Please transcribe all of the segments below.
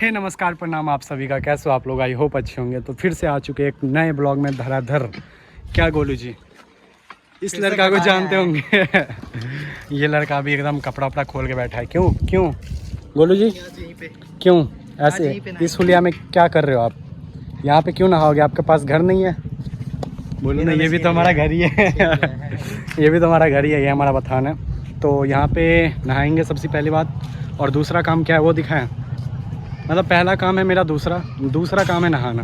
हे नमस्कार प्रणाम आप सभी का, कैसे हो आप लोग? आई होप अच्छे होंगे। तो फिर से आ चुके एक नए ब्लॉग में धराधर। क्या गोलू जी, इस लड़का को जानते होंगे। ये लड़का अभी एकदम कपड़ा वपड़ा खोल के बैठा है। क्यों क्यों गोलू जी, क्यों ऐसे इस हुलिया में क्या कर रहे हो आप? यहाँ पे क्यों नहाओगे? आपके पास घर नहीं है? बोलो ना, ये भी तो हमारा घर ही है। ये भी तो हमारा घर ही है, ये हमारा बथान है। तो यहाँ पे नहाएंगे सबसे पहली बात। और दूसरा काम क्या है वो दिखाएं। मतलब पहला काम है मेरा, दूसरा काम है नहाना।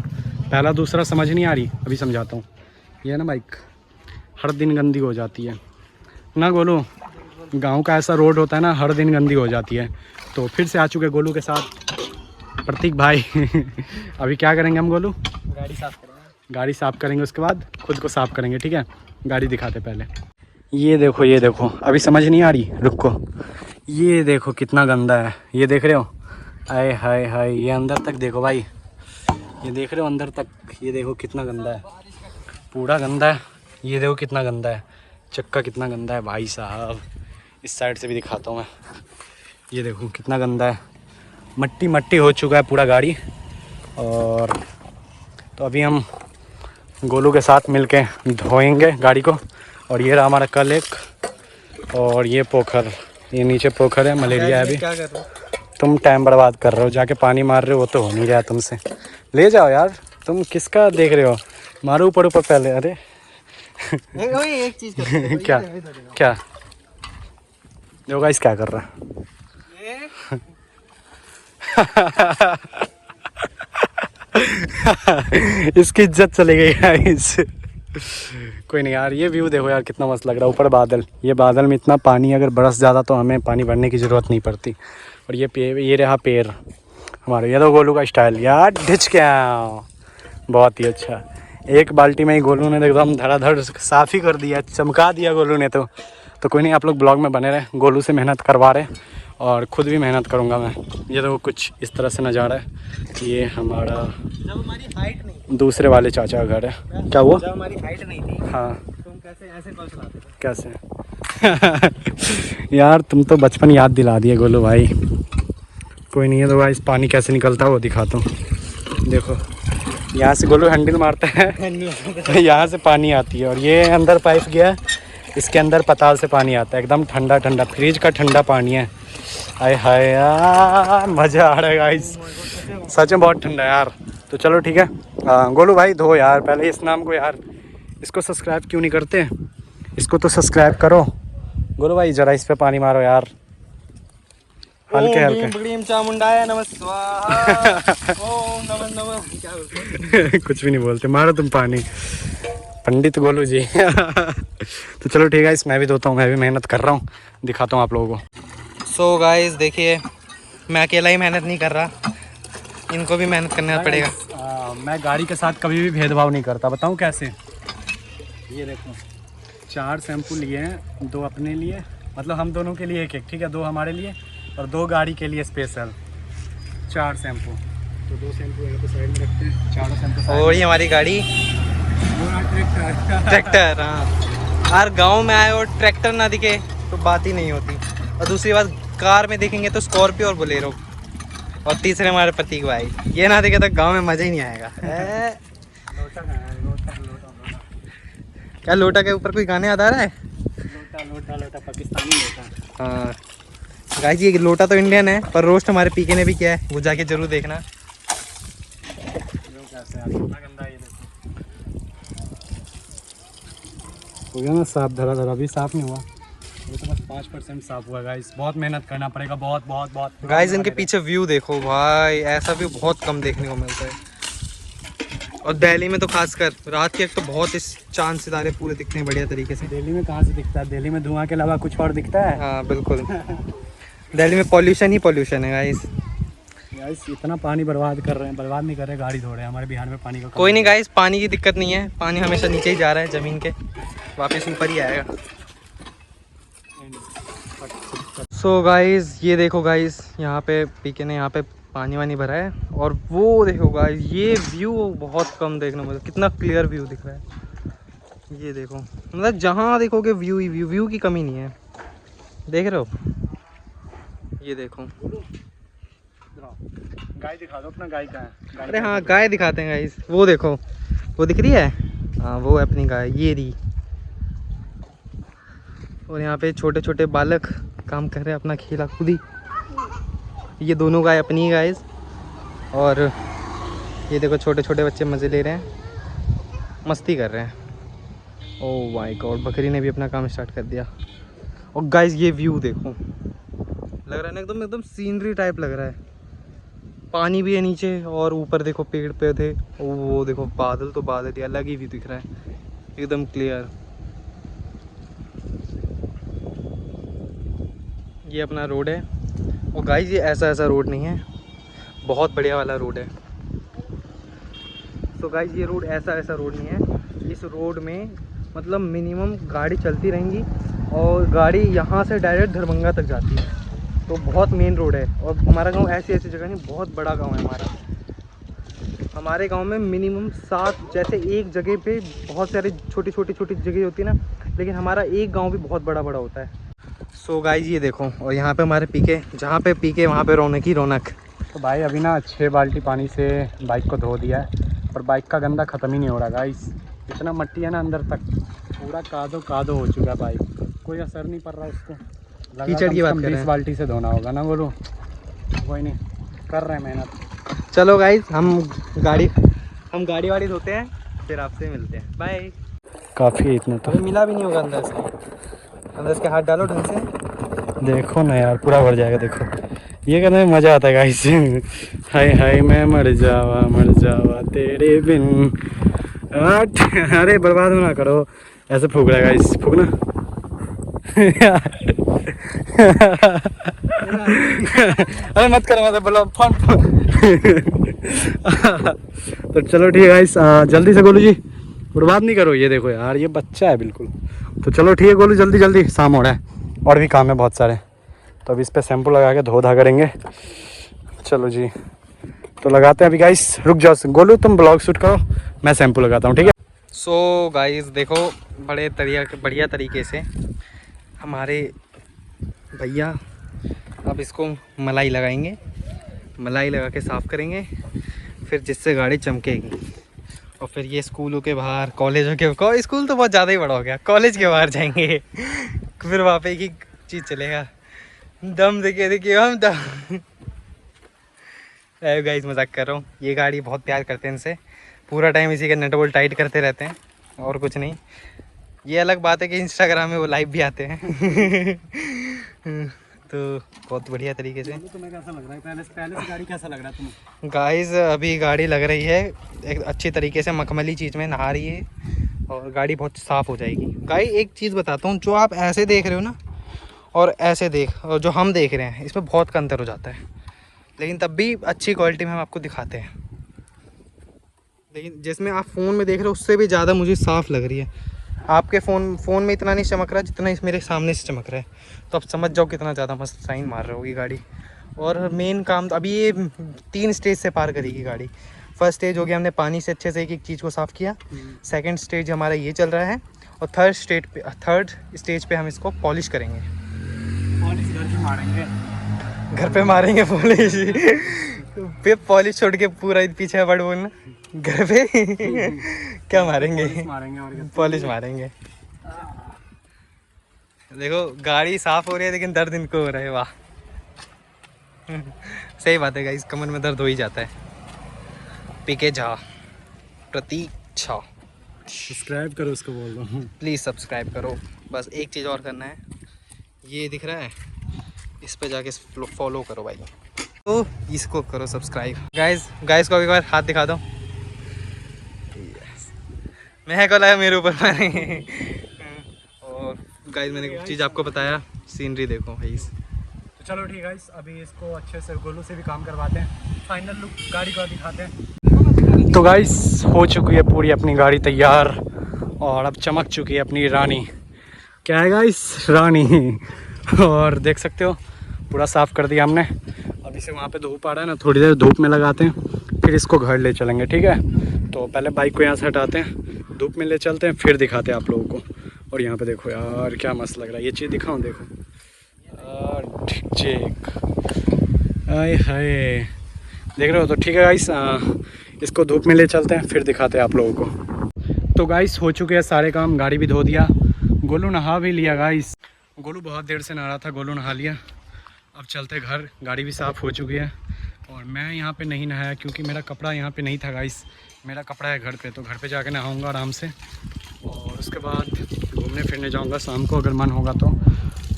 पहला दूसरा समझ नहीं आ रही, अभी समझाता हूँ। ये ना बाइक हर दिन गंदी हो जाती है ना गोलू। गांव का ऐसा रोड होता है ना, हर दिन गंदी हो जाती है। तो फिर से आ चुके गोलू के साथ प्रतीक भाई। अभी क्या करेंगे हम गोलू? गाड़ी साफ़ करेंगे, उसके बाद खुद को साफ़ करेंगे। ठीक है, गाड़ी दिखाते पहले। ये देखो ये देखो, अभी समझ नहीं आ रही, रुको। ये देखो कितना गंदा है, ये देख रहे हो? आए हाय हाय, ये अंदर तक देखो भाई, ये देख रहे हो अंदर तक? ये देखो कितना गंदा है, पूरा गंदा है। ये देखो कितना गंदा है, चक्का कितना गंदा है भाई साहब। इस साइड से भी दिखाता हूँ मैं। ये देखो कितना गंदा है, मट्टी मट्टी हो चुका है पूरा गाड़ी। और तो अभी हम गोलू के साथ मिलके धोएंगे गाड़ी को। और ये रहा हमारा कल एक, और ये पोखर, ये नीचे पोखर है, मलेरिया है अभी। क्या कर रहे हो? तुम टाइम बर्बाद कर रहे हो, जाके पानी मार रहे हो, वो तो हो नहीं रहा तुमसे। ले जाओ यार, तुम किसका देख रहे हो? मारो ऊपर ऊपर पहले। अरे एक चीज कर क्या क्या जो गाइस क्या कर रहा है? इसकी इज्जत चली गई गाइस। कोई नहीं यार, ये व्यू देखो यार कितना मस्त लग रहा है। ऊपर बादल, ये बादल में इतना पानी, अगर बरस ज़्यादा तो हमें पानी भरने की ज़रूरत नहीं पड़ती। और ये रहा पेड़ हमारे। ये तो गोलू का स्टाइल यार, ढिच क्या, बहुत ही अच्छा। एक बाल्टी में ही गोलू ने एकदम धड़ाधड़ साफ़ ही कर दिया, चमका दिया गोलू ने। तो कोई नहीं, आप लोग ब्लॉग में बने रहे। गोलू से मेहनत करवा रहे और ख़ुद भी मेहनत करूँगा मैं। ये तो कुछ इस तरह से नज़ारा है। ये हमारा जब हमारी हाइट नहीं, दूसरे वाले चाचा का घर है। क्या हुआ? जब हमारी हाइट नहीं थी, हाँ, तुम कैसे ऐसे कॉल चलाते थे? कैसे? यार तुम तो बचपन याद दिला दिए गोलू भाई। कोई नहीं है तो भाई, इस पानी कैसे निकलता है वो दिखाता हूँ। देखो यहाँ से गोलू हैंडल मारता है, तो यहाँ से पानी आती है। और ये अंदर पाइप गया, इसके अंदर पताल से पानी आता है, एकदम ठंडा ठंडा, फ्रिज का ठंडा पानी है। आय हाय यार, मज़ा आ रहा है गाइस, सच में बहुत ठंडा है यार। तो चलो ठीक है, गोलू भाई धो यार पहले इस नाम को यार। इसको सब्सक्राइब क्यों नहीं करते? इसको तो सब्सक्राइब करो। गोलू भाई ज़रा इस पे पानी मारो यार, हल्के हल्के। चामुंडाया नमः ओम नमः नमः। क्या बोलते? कुछ भी नहीं बोलते, मारो तुम पानी, पंडित गोलू जी। तो चलो ठीक है, इस मैं भी धोता हूँ, मैं भी मेहनत कर रहा हूँ, दिखाता हूँ आप लोगों को। सो गाइस देखिए, मैं अकेला ही मेहनत नहीं कर रहा, इनको भी मेहनत करना पड़ेगा। मैं गाड़ी के साथ कभी भी भेदभाव नहीं करता, बताऊँ कैसे? ये देखो 4 शैम्पू लिए हैं, 2 अपने लिए, मतलब हम दोनों के लिए एक एक, ठीक है, 2 हमारे लिए और 2 गाड़ी के लिए स्पेशल। 4 शैम्पू, तो 2 शैम्पू यहाँ पे साइड में रखते हैं, 4 शैम्पू। और ये हमारी गाड़ी ट्रैक्टर। हाँ यार, गांव में आए और ट्रैक्टर ना दिखे तो बात ही नहीं होती। और दूसरी बात, कार में देखेंगे तो स्कॉर्पियो और बोलेरो। और तीसरे हमारे प्रतीक भाई, ये ना दिखे तो गांव में मज़ा ही नहीं आएगा। क्या लोटा के ऊपर कोई गाने याद आ रहा है? लोटा लोटा लोटा पाकिस्तानी लोटा। हाँ गाइस, ये लोटा तो इंडियन है, पर रोस्ट हमारे पीके ने भी किया है, वो जाके जरूर देखना। हो गया ना साफ, धरा धरा भी साफ नहीं हुआ, ये तो बस 5% साफ हुआ गाइस। बहुत मेहनत करना पड़ेगा, बहुत बहुत बहुत। गाइस इनके पीछे व्यू देखो भाई, ऐसा व्यू बहुत कम देखने को मिलता है। और दिल्ली में तो खासकर रात के एक तो बहुत इस चांद सितारे पूरे दिखते हैं बढ़िया तरीके से। दिल्ली में कहाँ से दिखता है? दिल्ली में धुआं के अलावा कुछ और दिखता है? हाँ बिल्कुल। दिल्ली में पॉल्यूशन ही पॉल्यूशन है गाइस। गाइस इतना पानी बर्बाद कर रहे हैं, बर्बाद नहीं कर रहे, गाड़ी धो रहे हैं। हमारे बिहार में पानी का कोई नहीं गाइस, पानी की दिक्कत नहीं है, पानी हमेशा नीचे ही जा रहा है ज़मीन के, वापस ऊपर ही आएगा। सो गाइस ये देखो गाइस, यहाँ पे पीके ने यहाँ पे पानी वानी भरा है। और वो देखो गाइस, ये व्यू बहुत कम देखने को मिलता, कितना क्लियर व्यू दिख रहा है। ये देखो, मतलब जहाँ देखोगे व्यू ही व्यू, व्यू की कमी नहीं है। देख रहे हो? ये देखो गाय दिखा दो अपना, गाय कहाँ है? अरे हाँ गाय दिखाते हैं गाइस। वो देखो, वो दिख रही है, हाँ वो है अपनी गाय, ये रही। और यहाँ पे छोटे छोटे बालक काम कर रहे हैं अपना खेला खुदी। ये दोनों गाय अपनी गाइस। और ये देखो छोटे छोटे बच्चे मज़े ले रहे हैं, मस्ती कर रहे हैं। ओह माय गॉड, बकरी ने भी अपना काम स्टार्ट कर दिया। और गाइस ये व्यू देखो, लग रहा है ना एकदम एकदम सीनरी टाइप लग रहा है। पानी भी है नीचे और ऊपर देखो पेड़ पौधे, वो देखो बादल, तो बादल ही अलग ही व्यू दिख रहा है, एकदम क्लियर। ये अपना रोड है। और गाइस ये ऐसा ऐसा रोड नहीं है, बहुत बढ़िया वाला रोड है। तो गाइस ये रोड ऐसा ऐसा रोड नहीं है। इस रोड में मतलब मिनिमम गाड़ी चलती रहेंगी और गाड़ी यहाँ से डायरेक्ट दरभंगा तक जाती है। तो बहुत मेन रोड है। और हमारा गांव ऐसी ऐसी जगह नहीं, बहुत बड़ा गांव है हमारा। हमारे गांव में मिनिमम 7, जैसे एक जगह पे बहुत सारी छोटी छोटी जगह होती है ना, लेकिन हमारा एक गांव भी बहुत बड़ा बड़ा होता है। सो गाइस ये देखो, और यहाँ पे हमारे पीके, जहाँ पे पीके वहाँ पे रौनक ही रौनक। तो भाई अभी ना 6 बाल्टी पानी से बाइक को धो दिया है और बाइक का गंदा ख़त्म ही नहीं हो रहा गाइस। इतना मट्टी है ना अंदर तक, पूरा कादो कादो हो चुका है बाइक, कोई असर नहीं पड़ रहा उसको। कीचड़ की बात कर रहे हैं। 20 बाल्टी से धोना होगा ना बोलो, कोई नहीं, कर रहे हैं मेहनत। चलो गाइस हम गाड़ी वाड़ी धोते हैं, फिर आपसे मिलते हैं, बाय। काफ़ी इतना तो अभी मिला भी नहीं होगा अंदर से, अंदर से हाथ डालो ढंग से। देखो ना यार, पूरा भर जाएगा। देखो ये करने में मज़ा आता है गाइस। हाय हाय मैं मर जावा तेरे बिन। अरे बर्बाद ना करो, ऐसे फूक रहा है गाइस, फूकना। अरे मत करो, मत बोलो फोन। तो चलो ठीक है गाइस, जल्दी से गोलू जी, बर्बाद नहीं करो। ये देखो यार, ये बच्चा है बिल्कुल। तो चलो ठीक है गोलू, जल्दी जल्दी, शाम हो रहा है और भी काम है बहुत सारे। तो अभी इस पर शैम्पू लगा के धो धा करेंगे। चलो जी, तो लगाते हैं अभी गाइस। रुक जाओ गोलू, तुम ब्लॉग शूट करो, मैं शैम्पू लगाता हूँ, ठीक है। सो गाइस देखो, बढ़िया तरीके से हमारे भैया अब इसको मलाई लगाएंगे, मलाई लगा के साफ़ करेंगे, फिर जिससे गाड़ी चमकेगी। और फिर ये स्कूलों के बाहर, कॉलेजों के, स्कूल तो बहुत ज़्यादा ही बड़ा हो गया, कॉलेज के बाहर जाएंगे। फिर वहाँ पे एक ही चीज़ चलेगा, दम देखिए हम दम। गाइस मजाक कर रहा हूँ, ये गाड़ी बहुत प्यार करते हैं इनसे, पूरा टाइम इसी का नट बोल्ट टाइट करते रहते हैं और कुछ नहीं। ये अलग बात है कि इंस्टाग्राम में वो लाइव भी आते हैं। तो बहुत बढ़िया तरीके से। तुम्हें कैसा लग रहा है, पहले से गाड़ी कैसा लग रहा है तुम्हें? गाइस अभी गाड़ी लग रही है एक अच्छी तरीके से, मखमली चीज़ में नहा रही है और गाड़ी बहुत साफ़ हो जाएगी। गाइस एक चीज़ बताता हूँ, जो आप ऐसे देख रहे हो ना और ऐसे और जो हम देख रहे हैं, इसमें बहुत का अंतर हो जाता है, लेकिन तब भी अच्छी क्वालिटी में हम आपको दिखाते हैं। लेकिन जिसमें आप फ़ोन में देख रहे हो उससे भी ज़्यादा मुझे साफ़ लग रही है। आपके फ़ोन में इतना नहीं चमक रहा जितना इस मेरे सामने से चमक रहा है, तो आप समझ जाओ कितना ज़्यादा मस्त साइन मार रही होगी गाड़ी। और मेन काम अभी ये 3 स्टेज से पार करेगी गाड़ी। फर्स्ट स्टेज हो गया, हमने पानी से अच्छे से एक एक चीज़ को साफ़ किया। सेकंड स्टेज हमारा ये चल रहा है और थर्ड स्टेज पे हम इसको पॉलिश करेंगे। पॉलिश घर पे मारेंगे, घर पे मारेंगे पॉलिश। पे पॉलिश छोड़ के पूरा पीछे वर्ड बोलना, घर पे क्या मारेंगे? पॉलिश मारेंगे। देखो गाड़ी साफ हो रही है लेकिन दर्द इनको हो रहा है, वाह। सही बात है गाइस, कमर में दर्द हो ही जाता है। पीके झा, प्रतीक झा, सब्सक्राइब करो उसको, बोल रहा हूँ प्लीज़ सब्सक्राइब करो। बस एक चीज़ और करना है, ये दिख रहा है, इस पे जाके फॉलो करो भाई, तो इसको करो सब्सक्राइब। गाइस को एक बार हाथ दिखा दो। मैं को लगा मेरे ऊपर मारेंगे। और गाइस मैंने एक चीज़ आपको बताया, सीनरी देखो भाई। तो चलो ठीक है, अभी इसको अच्छे से गोलू से भी काम करवाते हैं, फाइनल लुक गाड़ी का दिखाते हैं। तो गाइस हो चुकी है पूरी अपनी गाड़ी तैयार और अब चमक चुकी है अपनी रानी। क्या है गाइस, रानी। और देख सकते हो पूरा साफ़ कर दिया हमने। अब इसे वहाँ पे धूप आ रहा है ना, थोड़ी देर धूप में लगाते हैं, फिर इसको घर ले चलेंगे, ठीक है। तो पहले बाइक को यहाँ से हटाते हैं, धूप में ले चलते हैं, फिर दिखाते हैं आप लोगों को। और यहाँ पे देखो यार क्या मस्त लग रहा है, ये चीज़ दिखाऊँ, देखो यार, ठीक आय हाय देख रहे हो। तो ठीक है गाइस, इसको धूप में ले चलते हैं, फिर दिखाते हैं आप लोगों को। तो गाइस हो चुके हैं सारे काम, गाड़ी भी धो दिया, गोलू नहा भी लिया गाइस। गोलू बहुत देर से नहा रहा था, गोलू नहा लिया। अब चलते घर, गाड़ी भी साफ़ हो चुकी है। और मैं यहाँ पे नहीं नहाया क्योंकि मेरा कपड़ा यहाँ पे नहीं था गाइस, मेरा कपड़ा है घर पे, तो घर पे जाके नहाऊंगा आराम से और उसके बाद घूमने फिरने जाऊंगा शाम को अगर मन होगा तो।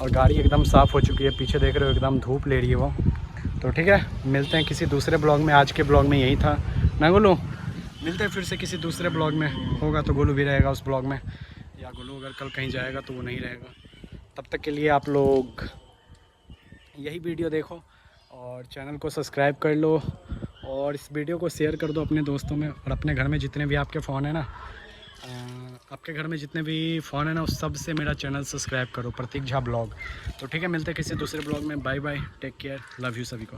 और गाड़ी एकदम साफ़ हो चुकी है, पीछे देख रहे हो एकदम धूप ले रही है वो। तो ठीक है, मिलते हैं किसी दूसरे ब्लॉग में। आज के ब्लॉग में यही था ना गोलू, मिलते हैं फिर से किसी दूसरे ब्लॉग में। होगा तो गोलू भी रहेगा उस ब्लॉग में, या गोलू अगर कल कहीं जाएगा तो वो नहीं रहेगा। तब तक के लिए आप लोग यही वीडियो देखो और चैनल को सब्सक्राइब कर लो और इस वीडियो को शेयर कर दो अपने दोस्तों में। और अपने घर में जितने भी आपके फ़ोन है ना, आपके घर में जितने भी फ़ोन है ना, उस सब से मेरा चैनल सब्सक्राइब करो, प्रतीक झा ब्लॉग। तो ठीक है, मिलते हैं किसी दूसरे ब्लॉग में। Bye bye, take care, love you सभी को।